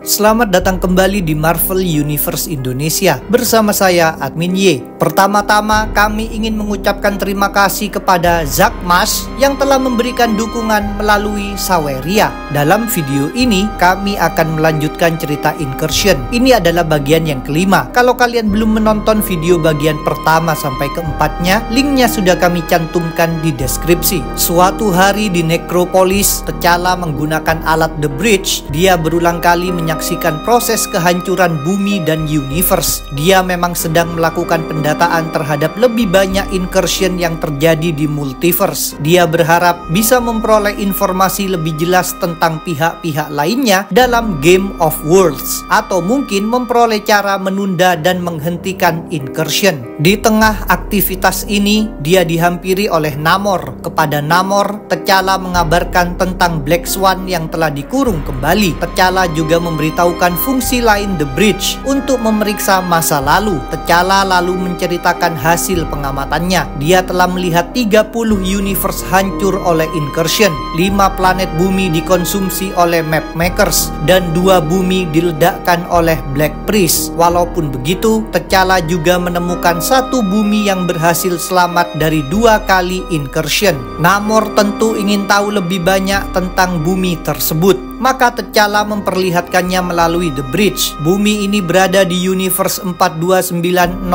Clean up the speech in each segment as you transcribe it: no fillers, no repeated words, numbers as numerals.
Selamat datang kembali di Marvel Universe Indonesia bersama saya Admin Y. Pertama-tama kami ingin mengucapkan terima kasih kepada Zack Mas yang telah memberikan dukungan melalui Saweria. Dalam video ini kami akan melanjutkan cerita Incursion. Ini adalah bagian yang kelima. Kalau kalian belum menonton video bagian pertama sampai keempatnya, linknya sudah kami cantumkan di deskripsi. Suatu hari di Necropolis, T'Challa menggunakan alat The Bridge. Dia berulang kali menyaksikan proses kehancuran bumi dan universe. Dia memang sedang melakukan pendataan terhadap lebih banyak incursion yang terjadi di multiverse. Dia berharap bisa memperoleh informasi lebih jelas tentang pihak-pihak lainnya dalam Game of Worlds, atau mungkin memperoleh cara menunda dan menghentikan incursion. Di tengah aktivitas ini, dia dihampiri oleh Namor. Kepada Namor, T'Challa mengabarkan tentang Black Swan yang telah dikurung kembali. T'Challa juga memberitahukan fungsi lain The Bridge untuk memeriksa masa lalu. T'Challa lalu menceritakan hasil pengamatannya. Dia telah melihat 30 universe hancur oleh incursion, 5 planet bumi dikonsumsi oleh Mapmakers, dan 2 bumi diledakkan oleh Black Priest. Walaupun begitu, T'Challa juga menemukan 1 bumi yang berhasil selamat dari 2 kali incursion. Namor tentu ingin tahu lebih banyak tentang bumi tersebut. Maka T'Challa memperlihatkannya melalui The Bridge. Bumi ini berada di universe 429001.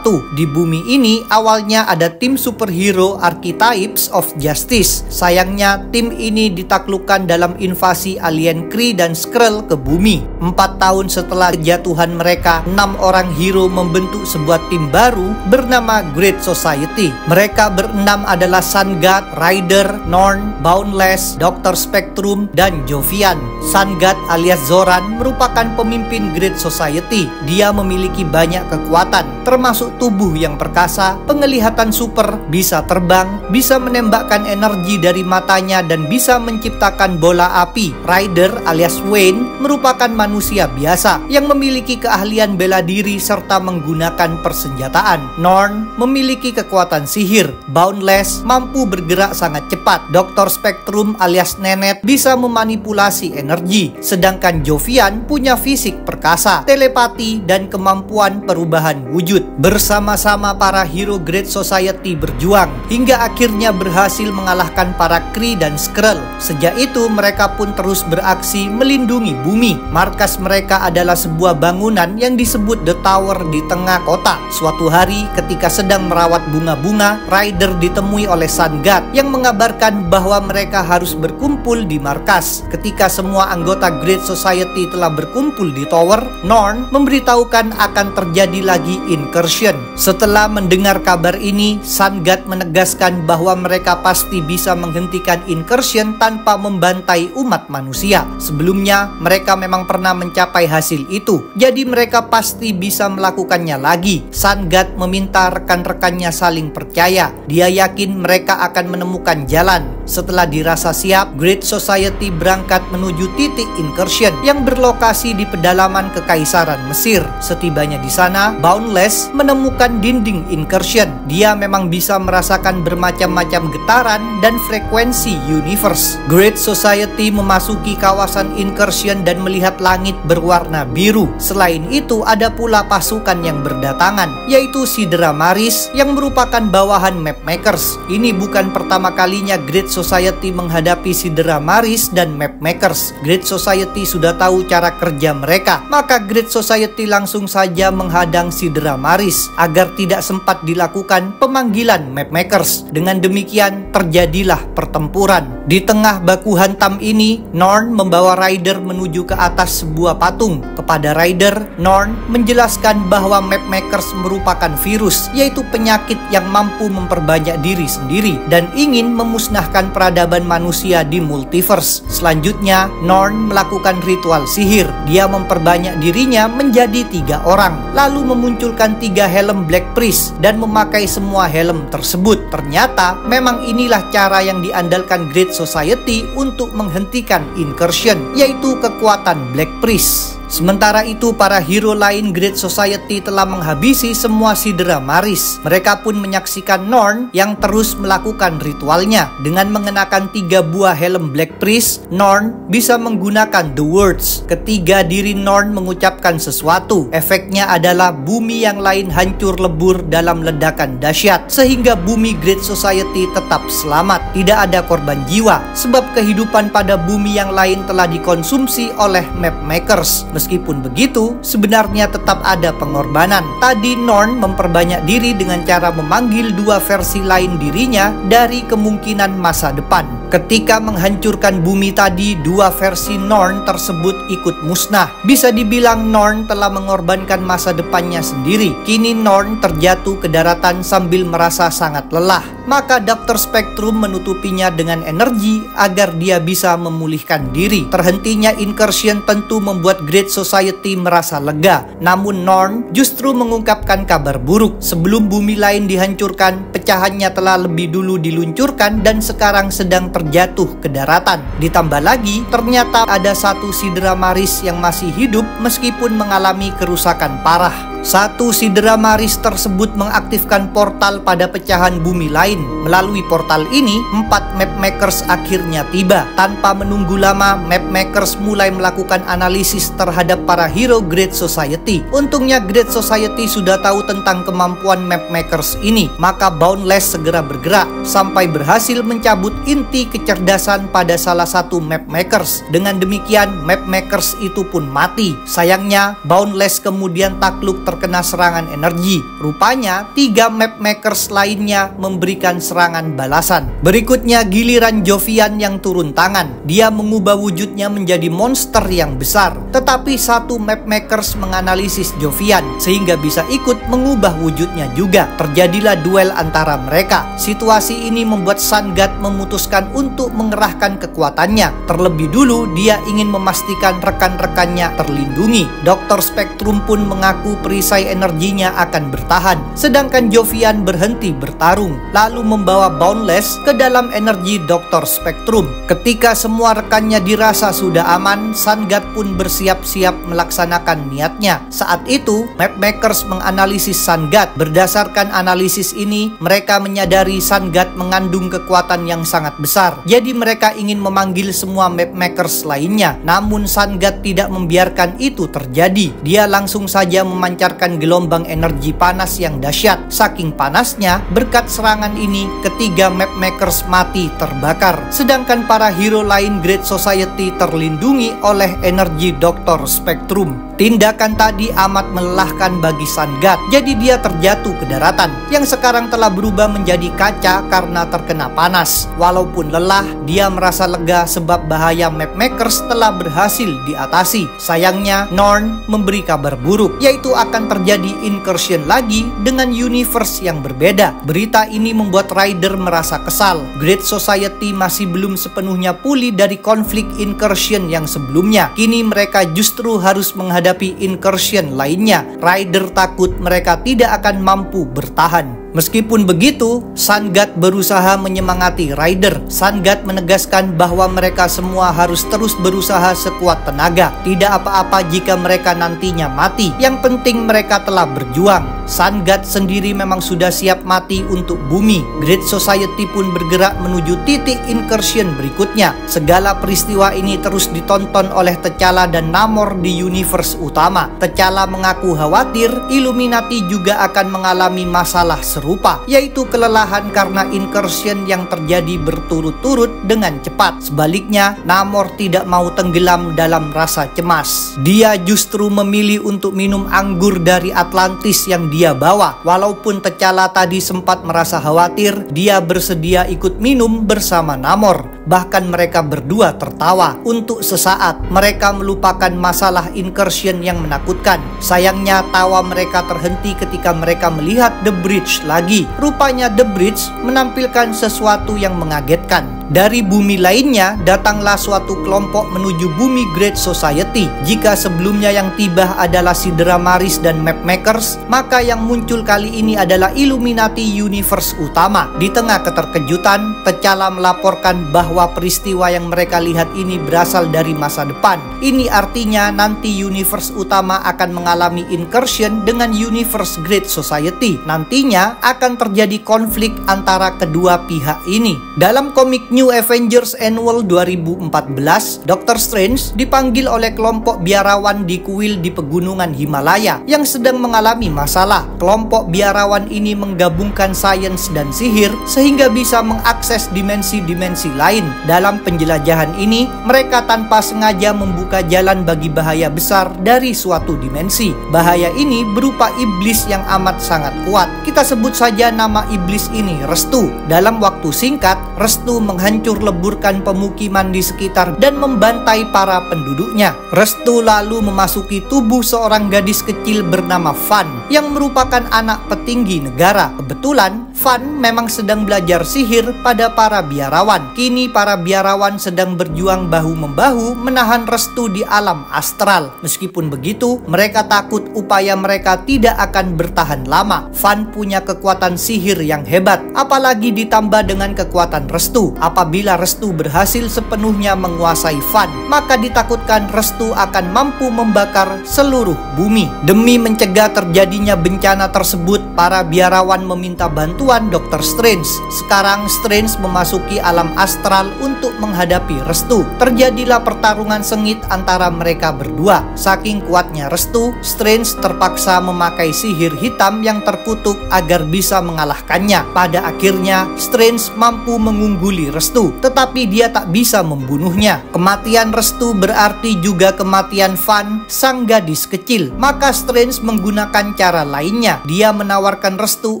Di bumi ini awalnya ada tim superhero Archetypes of Justice. Sayangnya tim ini ditaklukkan dalam invasi alien Kree dan Skrull ke bumi. 4 tahun setelah kejatuhan mereka, 6 orang hero membentuk sebuah tim baru bernama Great Society. Mereka berenam adalah Sun God, Rider, Norn, Boundless, Dr. Spectrum, dan Jovian. Sun God alias Zoran merupakan pemimpin Great Society. Dia memiliki banyak kekuatan, termasuk tubuh yang perkasa, penglihatan super, bisa terbang, bisa menembakkan energi dari matanya, dan bisa menciptakan bola api. Rider alias Wayne merupakan manusia biasa yang memiliki keahlian bela diri serta menggunakan persenjataan. Norn memiliki kekuatan sihir. Boundless mampu bergerak sangat cepat. Dr. Spectrum alias Nenet bisa memanipulasi energi, sedangkan Jovian punya fisik perkasa, telepati, dan kemampuan perubahan wujud. Bersama-sama para hero Great Society berjuang hingga akhirnya berhasil mengalahkan para Kree dan Skrull. Sejak itu mereka pun terus beraksi melindungi bumi. Markas mereka adalah sebuah bangunan yang disebut The Tower di tengah kota. Suatu hari ketika sedang merawat bunga-bunga, Rider ditemui oleh Sun God yang mengabarkan bahwa mereka harus berkumpul di markas. Ketika semua anggota Great Society telah berkumpul di tower, Norn memberitahukan akan terjadi lagi incursion. Setelah mendengar kabar ini, Sun God menegaskan bahwa mereka pasti bisa menghentikan incursion tanpa membantai umat manusia. Sebelumnya, mereka memang pernah mencapai hasil itu, jadi mereka pasti bisa melakukannya lagi. Sun God meminta rekan-rekannya saling percaya. Dia yakin mereka akan menemukan jalan. Setelah dirasa siap, Great Society berangkat menuju titik incursion yang berlokasi di pedalaman Kekaisaran Mesir. Setibanya di sana, Boundless menemukan dinding incursion. Dia memang bisa merasakan bermacam-macam getaran dan frekuensi universe. Great Society memasuki kawasan incursion dan melihat langit berwarna biru. Selain itu, ada pula pasukan yang berdatangan, yaitu Sidra Maris yang merupakan bawahan Mapmakers. Ini bukan pertama kalinya Great Society menghadapi Sidra Maris dan Mapmakers. Great Society sudah tahu cara kerja mereka, maka Great Society langsung saja menghadang Sidra Maris agar tidak sempat dilakukan pemanggilan Mapmakers. Dengan demikian terjadilah pertempuran. Di tengah baku hantam ini, Norn membawa Rider menuju ke atas sebuah patung. Kepada Rider, Norn menjelaskan bahwa Mapmakers merupakan virus, yaitu penyakit yang mampu memperbanyak diri sendiri dan ingin memusnahkan peradaban manusia di multiverse. Selanjutnya, Norn melakukan ritual sihir. Dia memperbanyak dirinya menjadi 3 orang, lalu memunculkan 3 helm Black Priest dan memakai semua helm tersebut. Ternyata memang inilah cara yang diandalkan Great Society untuk menghentikan incursion, yaitu kekuatan Black Priest. Sementara itu, para hero lain Great Society telah menghabisi semua Sidra Maris. Mereka pun menyaksikan Norn yang terus melakukan ritualnya. Dengan mengenakan 3 buah helm Black Priest, Norn bisa menggunakan the words. Ketika diri Norn mengucapkan sesuatu, efeknya adalah bumi yang lain hancur lebur dalam ledakan dahsyat, sehingga bumi Great Society tetap selamat. Tidak ada korban jiwa, sebab kehidupan pada bumi yang lain telah dikonsumsi oleh map makers. Meskipun begitu, sebenarnya tetap ada pengorbanan. Tadi Norn memperbanyak diri dengan cara memanggil 2 versi lain dirinya dari kemungkinan masa depan. Ketika menghancurkan bumi tadi, 2 versi Norn tersebut ikut musnah. Bisa dibilang Norn telah mengorbankan masa depannya sendiri. Kini Norn terjatuh ke daratan sambil merasa sangat lelah. Maka Dr. Spectrum menutupinya dengan energi agar dia bisa memulihkan diri. Terhentinya incursion tentu membuat Great Society merasa lega. Namun Norn justru mengungkapkan kabar buruk. Sebelum bumi lain dihancurkan, pecahannya telah lebih dulu diluncurkan dan sekarang sedang terjatuh ke daratan. Ditambah lagi, ternyata ada 1 Sidra Maris yang masih hidup meskipun mengalami kerusakan parah. 1 Sidra Maris tersebut mengaktifkan portal pada pecahan bumi lain. Melalui portal ini, 4 map makers akhirnya tiba. Tanpa menunggu lama, map makers mulai melakukan analisis terhadap para hero Great Society. Untungnya Great Society sudah tahu tentang kemampuan map makers ini, maka Boundless segera bergerak sampai berhasil mencabut inti kecerdasan pada salah satu map makers. Dengan demikian, map makers itu pun mati. Sayangnya, Boundless kemudian takluk terkena serangan energi. Rupanya 3 map makers lainnya memberikan serangan balasan. Berikutnya giliran Jovian yang turun tangan. Dia mengubah wujudnya menjadi monster yang besar. Tetapi 1 map makers menganalisis Jovian sehingga bisa ikut mengubah wujudnya juga. Terjadilah duel antara mereka. Situasi ini membuat Sun God memutuskan untuk mengerahkan kekuatannya. Terlebih dulu dia ingin memastikan rekan-rekannya terlindungi. Dr. Spectrum pun mengaku perisai energinya akan bertahan, sedangkan Jovian berhenti bertarung, lalu membawa Boundless ke dalam energi Dr. Spectrum. Ketika semua rekannya dirasa sudah aman, Sun God pun bersiap-siap melaksanakan niatnya. Saat itu, map makers menganalisis Sun God. Berdasarkan analisis ini, mereka menyadari Sun God mengandung kekuatan yang sangat besar. Jadi mereka ingin memanggil semua map makers lainnya. Namun Sun God tidak membiarkan itu terjadi. Dia langsung saja memancarkan gelombang energi panas yang dahsyat. Saking panasnya, berkat serangan ini, ketiga map makers mati terbakar. Sedangkan para hero lain Great Society terlindungi oleh energi Dr. Spectrum. Tindakan tadi amat melelahkan bagi Sun God. Jadi dia terjatuh ke daratan, yang sekarang telah berubah menjadi kaca karena terkena panas. Walaupun lelah, dia merasa lega sebab bahaya map makers telah berhasil diatasi. Sayangnya, Norn memberi kabar buruk, yaitu akan terjadi incursion lagi dengan universe yang berbeda. Berita ini membuat Rider merasa kesal. Great Society masih belum sepenuhnya pulih dari konflik incursion yang sebelumnya. Kini mereka justru harus menghadapi incursion lainnya. Rider takut mereka tidak akan mampu bertahan. Meskipun begitu, Sun God berusaha menyemangati Rider. Sun God menegaskan bahwa mereka semua harus terus berusaha sekuat tenaga. Tidak apa-apa jika mereka nantinya mati. Yang penting mereka telah berjuang. Sun God sendiri memang sudah siap mati untuk bumi. Great Society pun bergerak menuju titik incursion berikutnya. Segala peristiwa ini terus ditonton oleh T'Challa dan Namor di universe utama. T'Challa mengaku khawatir Illuminati juga akan mengalami masalah serupa, yaitu kelelahan karena incursion yang terjadi berturut-turut dengan cepat. Sebaliknya, Namor tidak mau tenggelam dalam rasa cemas. Dia justru memilih untuk minum anggur dari Atlantis yang dia bawa. Walaupun T'Challa tadi sempat merasa khawatir, dia bersedia ikut minum bersama Namor. Bahkan mereka berdua tertawa. Untuk sesaat, mereka melupakan masalah incursion yang menakutkan. Sayangnya, tawa mereka terhenti ketika mereka melihat The Bridge lagi. Rupanya The Bridge menampilkan sesuatu yang mengagetkan. Dari bumi lainnya, datanglah suatu kelompok menuju bumi Great Society. Jika sebelumnya yang tiba adalah Sidra Maris dan Mapmakers, maka yang muncul kali ini adalah Illuminati Universe utama. Di tengah keterkejutan, T'Challa melaporkan bahwa peristiwa yang mereka lihat ini berasal dari masa depan. Ini artinya nanti universe utama akan mengalami incursion dengan universe Great Society. Nantinya akan terjadi konflik antara kedua pihak ini. Dalam komik New Avengers Annual 2014, Dr. Strange dipanggil oleh kelompok biarawan di kuil di pegunungan Himalaya yang sedang mengalami masalah. Kelompok biarawan ini menggabungkan sains dan sihir sehingga bisa mengakses dimensi-dimensi lain. Dalam penjelajahan ini, mereka tanpa sengaja membuka jalan bagi bahaya besar dari suatu dimensi. Bahaya ini berupa iblis yang amat sangat kuat. Kita sebut saja nama iblis ini Restu. Dalam waktu singkat, Restu menghancur leburkan pemukiman di sekitar dan membantai para penduduknya. Restu lalu memasuki tubuh seorang gadis kecil bernama Van yang merupakan anak petinggi negara. Kebetulan, Van memang sedang belajar sihir pada para biarawan. Kini para biarawan sedang berjuang bahu-membahu menahan Restu di alam astral. Meskipun begitu, mereka takut upaya mereka tidak akan bertahan lama. Van punya kekuatan sihir yang hebat, apalagi ditambah dengan kekuatan Restu. Apabila Restu berhasil sepenuhnya menguasai Van, maka ditakutkan Restu akan mampu membakar seluruh bumi. Demi mencegah terjadinya bencana tersebut, para biarawan meminta bantuan Dr. Strange. Sekarang Strange memasuki alam astral untuk menghadapi Restu. Terjadilah pertarungan sengit antara mereka berdua. Saking kuatnya Restu, Strange terpaksa memakai sihir hitam yang terkutuk agar bisa mengalahkannya. Pada akhirnya, Strange mampu mengungguli Restu, tetapi dia tak bisa membunuhnya. Kematian Restu berarti juga kematian Van, sang gadis kecil. Maka Strange menggunakan cara lainnya. Dia menawarkan Restu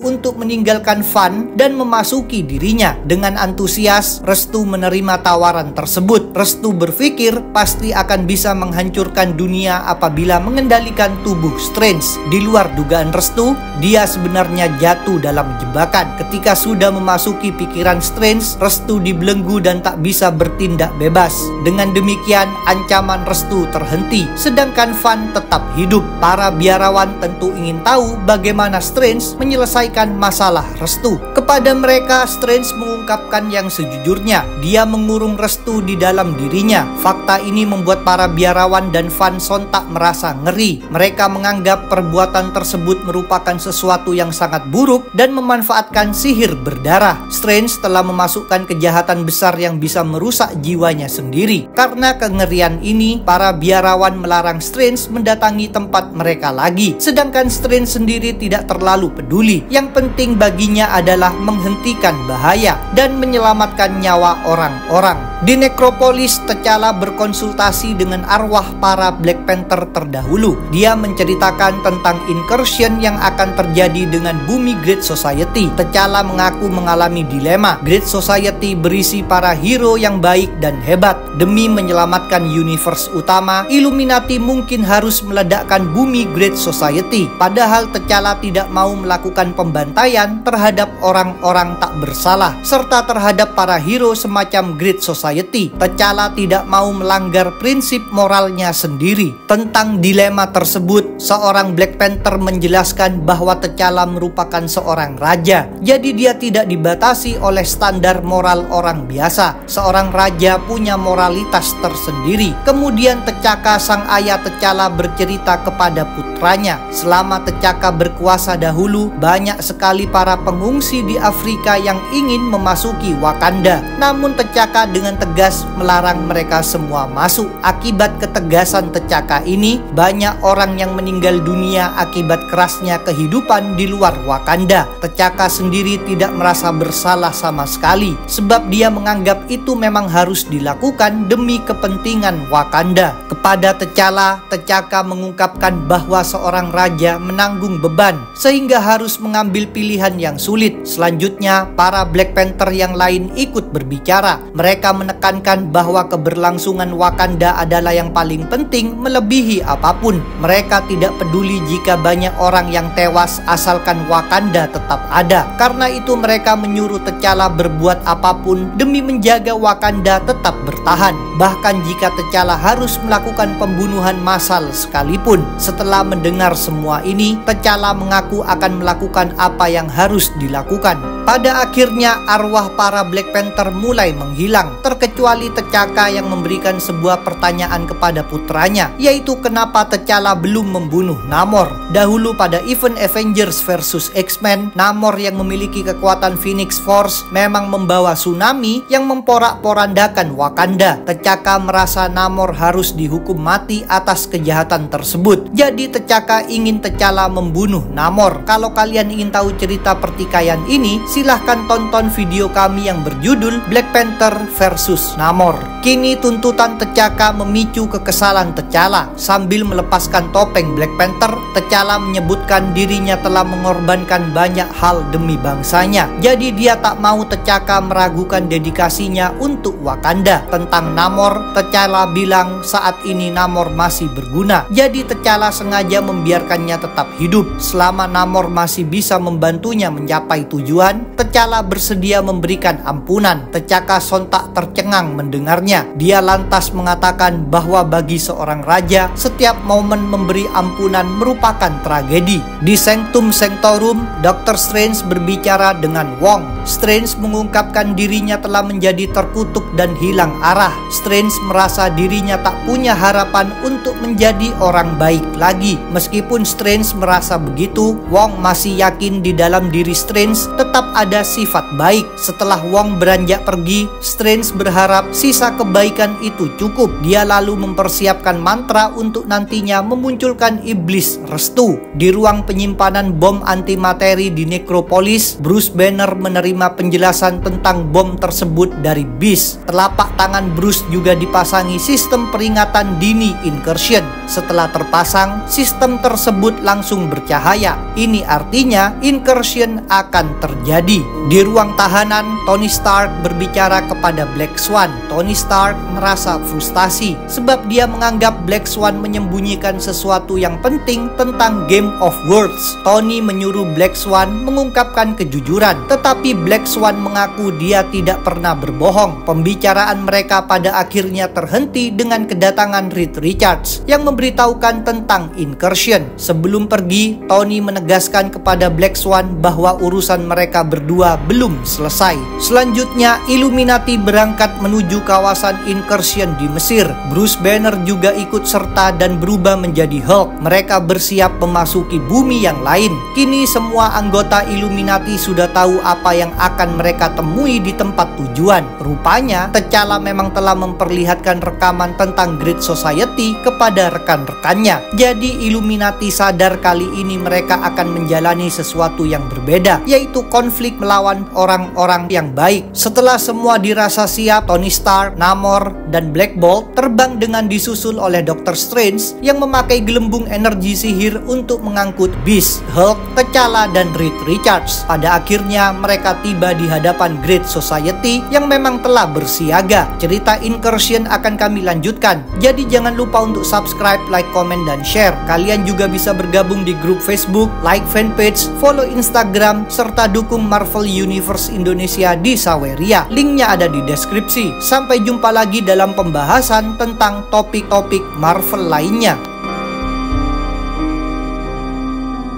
untuk meninggalkan Van dan memasuki dirinya. Dengan antusias, Restu menerima tawaran tersebut. Restu berpikir pasti akan bisa menghancurkan dunia apabila mengendalikan tubuh Strange. Di luar dugaan Restu, dia sebenarnya jatuh dalam jebakan. Ketika sudah memasuki pikiran Strange, Restu dibelenggu dan tak bisa bertindak bebas. Dengan demikian, ancaman Restu terhenti, sedangkan Van tetap hidup. Para biarawan tentu ingin tahu bagaimana Strange menyelesaikan masalah Restu. Kepada mereka, Strange mengungkapkan yang sejujurnya. Dia mengurung Restu di dalam dirinya. Fakta ini membuat para biarawan dan Van sontak merasa ngeri. Mereka menganggap perbuatan tersebut merupakan sesuatu yang sangat buruk dan memanfaatkan sihir berdarah. Strange telah memasukkan kejahatan besar yang bisa merusak jiwanya sendiri. Karena kengerian ini, para biarawan melarang Strange mendatangi tempat mereka lagi. Sedangkan Strange sendiri tidak terlalu peduli. Yang penting baginya adalah menghentikan bahaya dan menyelamatkan nyawa orang-orang. Di Nekropolis, T'Challa berkonsultasi dengan arwah para Black Panther terdahulu. Dia menceritakan tentang incursion yang akan terjadi dengan bumi Great Society. T'Challa mengaku mengalami dilema. Great Society berisi para hero yang baik dan hebat. Demi menyelamatkan universe utama, Illuminati mungkin harus meledakkan bumi Great Society. Padahal T'Challa tidak mau melakukan pembantaian terhadap orang-orang tak bersalah, serta terhadap para hero semacam Great Society. T'Challa tidak mau melanggar prinsip moralnya sendiri. Tentang dilema tersebut, seorang Black Panther menjelaskan bahwa T'Challa merupakan seorang raja. Jadi dia tidak dibatasi oleh standar moral orang biasa. Seorang raja punya moralitas tersendiri. Kemudian T'Chaka, sang ayah T'Challa, bercerita kepada putranya. Selama T'Chaka berkuasa dahulu, banyak sekali para pengungsi di Afrika yang ingin memasuki Wakanda. Namun T'Chaka dengan tegas melarang mereka semua masuk. Akibat ketegasan T'Chaka ini, banyak orang yang meninggal dunia akibat kerasnya kehidupan di luar Wakanda. T'Chaka sendiri tidak merasa bersalah sama sekali, sebab dia menganggap itu memang harus dilakukan demi kepentingan Wakanda. Kepada T'Challa, T'Chaka mengungkapkan bahwa seorang raja menanggung beban, sehingga harus mengambil pilihan yang sulit. Selanjutnya, para Black Panther yang lain ikut berbicara. Mereka menekankan bahwa keberlangsungan Wakanda adalah yang paling penting melebihi apapun. Mereka tidak peduli jika banyak orang yang tewas asalkan Wakanda tetap ada. Karena itu mereka menyuruh T'Challa berbuat apapun demi menjaga Wakanda tetap bertahan. Bahkan jika T'Challa harus melakukan pembunuhan massal sekalipun. Setelah mendengar semua ini, T'Challa mengaku akan melakukan apa yang harus dilakukan. Pada akhirnya arwah para Black Panther mulai menghilang, terkecuali T'Chaka yang memberikan sebuah pertanyaan kepada putranya, yaitu kenapa T'Challa belum membunuh Namor. Dahulu pada event Avengers vs X-Men, Namor yang memiliki kekuatan Phoenix Force memang membawa tsunami yang memporak-porandakan Wakanda. T'Chaka merasa Namor harus dihukum mati atas kejahatan tersebut. Jadi T'Chaka ingin T'Challa membunuh Namor. Kalau kalian ingin tahu cerita pertikaian ini, silahkan tonton video kami yang berjudul Black Panther vs Namor. Kini tuntutan T'Chaka memicu kekesalan T'Challa. Sambil melepaskan topeng Black Panther, T'Challa menyebutkan dirinya telah mengorbankan banyak hal demi bangsanya. Jadi dia tak mau T'Chaka meragukan dedikasinya untuk Wakanda. Tentang Namor, T'Challa bilang saat ini Namor masih berguna. Jadi T'Challa sengaja membiarkannya tetap hidup. Selama Namor masih bisa membantunya mencapai tujuan, T'Challa bersedia memberikan ampunan. T'Chaka sontak tercengang mendengarnya. Dia lantas mengatakan bahwa bagi seorang raja, setiap momen memberi ampunan merupakan tragedi. Di Sanctum Sanctorum, Dr. Strange berbicara dengan Wong. Strange mengungkapkan dirinya telah menjadi terkutuk dan hilang arah. Strange merasa dirinya tak punya harapan untuk menjadi orang baik lagi. Meskipun Strange merasa begitu, Wong masih yakin di dalam diri Strange tetap ada sifat baik. Setelah Wong beranjak pergi, Strange berharap sisa kebaikan itu cukup. Dia lalu mempersiapkan mantra untuk nantinya memunculkan iblis restu. Di ruang penyimpanan bom antimateri di Necropolis, Bruce Banner menerima penjelasan tentang bom tersebut dari Beast. Telapak tangan Bruce juga dipasangi sistem peringatan dini incursion. Setelah terpasang, sistem tersebut langsung bercahaya. Ini artinya incursion akan terjadi. Di ruang tahanan, Tony Stark berbicara kepada Black Swan. Tony Stark merasa frustasi sebab dia menganggap Black Swan menyembunyikan sesuatu yang penting tentang Game of Worlds. Tony menyuruh Black Swan mengungkapkan kejujuran, tetapi Black Swan mengaku dia tidak pernah berbohong. Pembicaraan mereka pada akhirnya terhenti dengan kedatangan Reed Richards yang memberitahukan tentang incursion. Sebelum pergi, Tony menegaskan kepada Black Swan bahwa urusan mereka berdua belum selesai. Selanjutnya, Illuminati berangkat menuju kawasan incursion di Mesir. Bruce Banner juga ikut serta dan berubah menjadi Hulk. Mereka bersiap memasuki bumi yang lain. Kini semua anggota Illuminati sudah tahu apa yang akan mereka temui di tempat tujuan. Rupanya, T'Challa memang telah memperlihatkan rekaman tentang Great Society kepada rekan-rekannya. Jadi Illuminati sadar kali ini mereka akan menjalani sesuatu yang berbeda, yaitu konflik melawan orang-orang yang baik. Setelah semua dirasa siap, Tony Stark, Namor, dan Black Bolt terbang dengan disusul oleh Dr. Strange yang memakai gelembung energi sihir untuk mengangkut Beast, Hulk, T'Challa, dan Reed Richards. Pada akhirnya mereka tiba di hadapan Great Society yang memang telah bersiaga. Cerita incursion akan kami lanjutkan. Jadi jangan lupa untuk subscribe, like, komen, dan share. Kalian juga bisa bergabung di grup Facebook, like fanpage, follow Instagram, serta dukung Marvel Universe Indonesia di Saweria. Linknya ada di deskripsi. Sampai jumpa lagi dalam pembahasan tentang topik-topik Marvel lainnya.